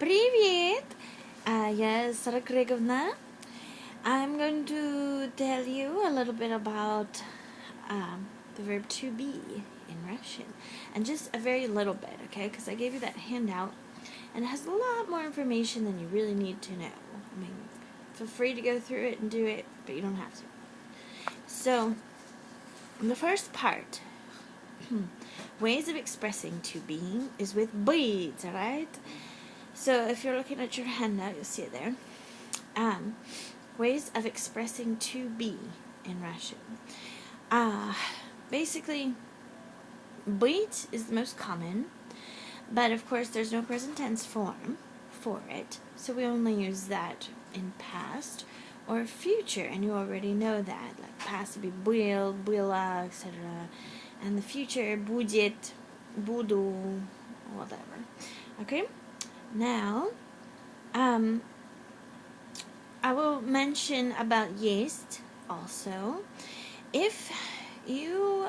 Привет! Я Sara Gregovna. I'm going to tell you a little bit about the verb to be in Russian. And just a very little bit, okay? Because I gave you that handout, and it has a lot more information than you really need to know. I mean, feel free to go through it and do it, but you don't have to. So, the first part, ways of expressing to be, is with быть, alright? So if you're looking at your handout, you'll see it there. Ways of expressing to be in Russian. Basically, быть is the most common, but of course there's no present tense form for it, so we only use that in past or future, and you already know that. Like past would be был, была, etc., and the future будет, буду, whatever. Okay? Now, I will mention about есть also. If you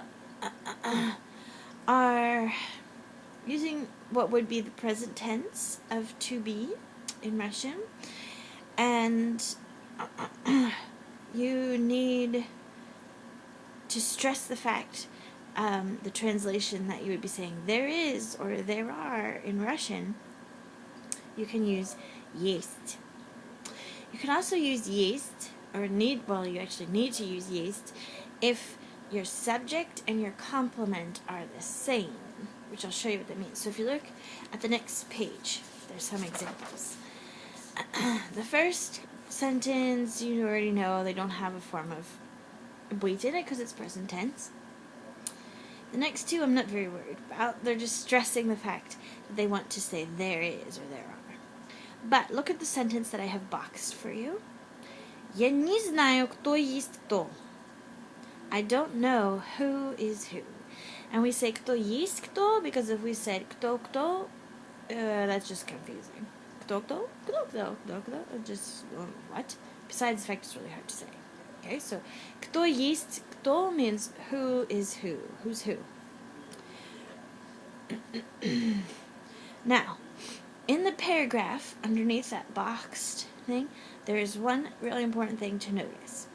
are using what would be the present tense of to be in Russian, and you need to stress the fact, the translation that you would be saying there is or there are in Russian, you can use есть. You can also use есть, or you actually need to use есть, if your subject and your complement are the same, which I'll show you what that means. So if you look at the next page, there's some examples. The first sentence, you already know they don't have a form of быть in it because it's present tense. The next two I'm not very worried about. They're just stressing the fact that they want to say there is or there are. But look at the sentence that I have boxed for you. Я не знаю, кто есть кто. I don't know who is who. And we say кто есть кто because if we said кто, that's just confusing. Кто, just what? Besides the fact it's really hard to say. Okay, so кто есть кто means who is who. Who's who? Now, in the paragraph, underneath that boxed thing, there is one really important thing to notice.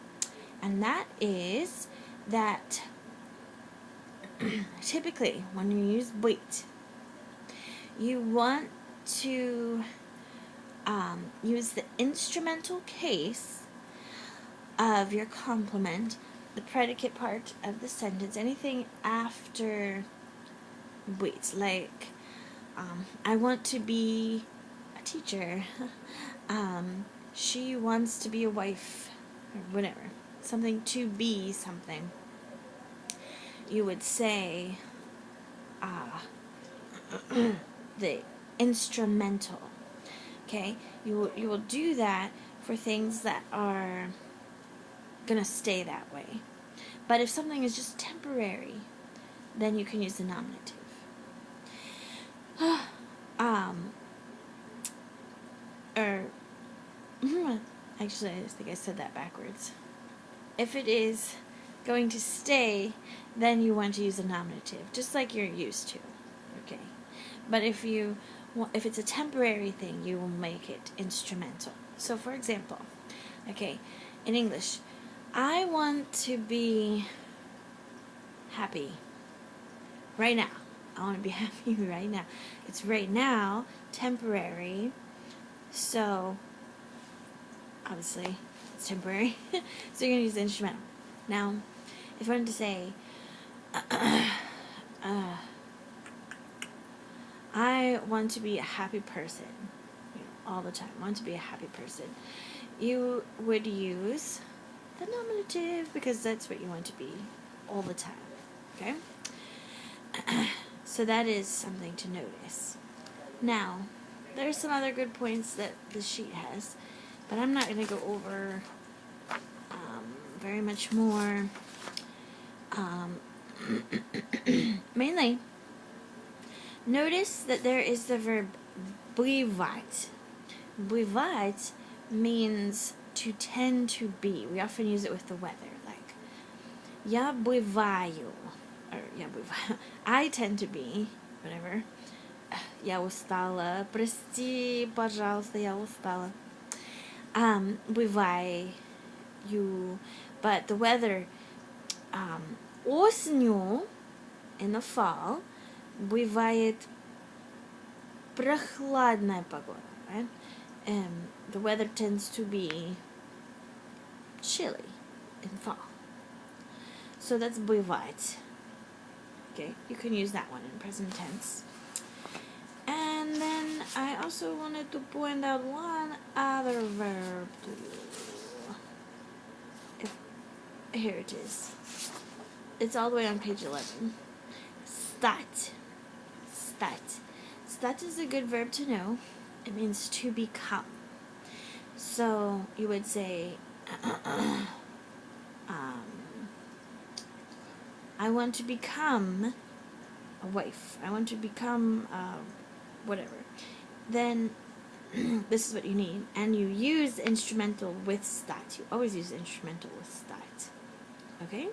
And that is that typically when you use быть, you want to use the instrumental case of your complement, the predicate part of the sentence, anything after быть, like I want to be a teacher. She wants to be a wife, or whatever. Something to be something. You would say the instrumental. Okay? You will do that for things that are gonna stay that way. But if something is just temporary, then you can use the nominative. Actually, I just think I said that backwards. If it is going to stay, then you want to use a nominative, just like you're used to. Okay, but if it's a temporary thing, you will make it instrumental. So, for example, okay, in English, I want to be happy right now. I want to be happy right now. It's right now, temporary, so obviously it's temporary. So you're going to use the instrumental. Now, if I wanted to say, I want to be a happy person, all the time. I want to be a happy person. You would use the nominative because that's what you want to be all the time. Okay? So that is something to notice. Now, there's some other good points that the sheet has, but I'm not going to go over very much more. Mainly, notice that there is the verb бывать. Бывать means to tend to be. We often use it with the weather, like я бываю, or я бываю. I tend to be, whatever, Я устала. Прости, пожалуйста, я устала. Бывай. But the weather, осенью, in the fall, бывает прохладная погода, right? The weather tends to be chilly in fall. So that's бывать. Okay, you can use that one in present tense. And then I also wanted to point out one other verb to you. Here it is. It's all the way on page 11. Stat. Stat. Stat is a good verb to know. It means to become. So you would say, I want to become a wife. I want to become whatever. Then this is what you need. And you use instrumental with stat. You always use instrumental with stat. Okay?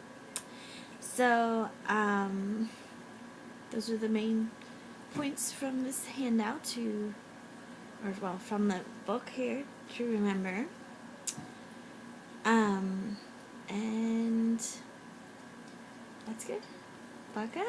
So, those are the main points from this handout from the book here to remember. And that's good. Пока.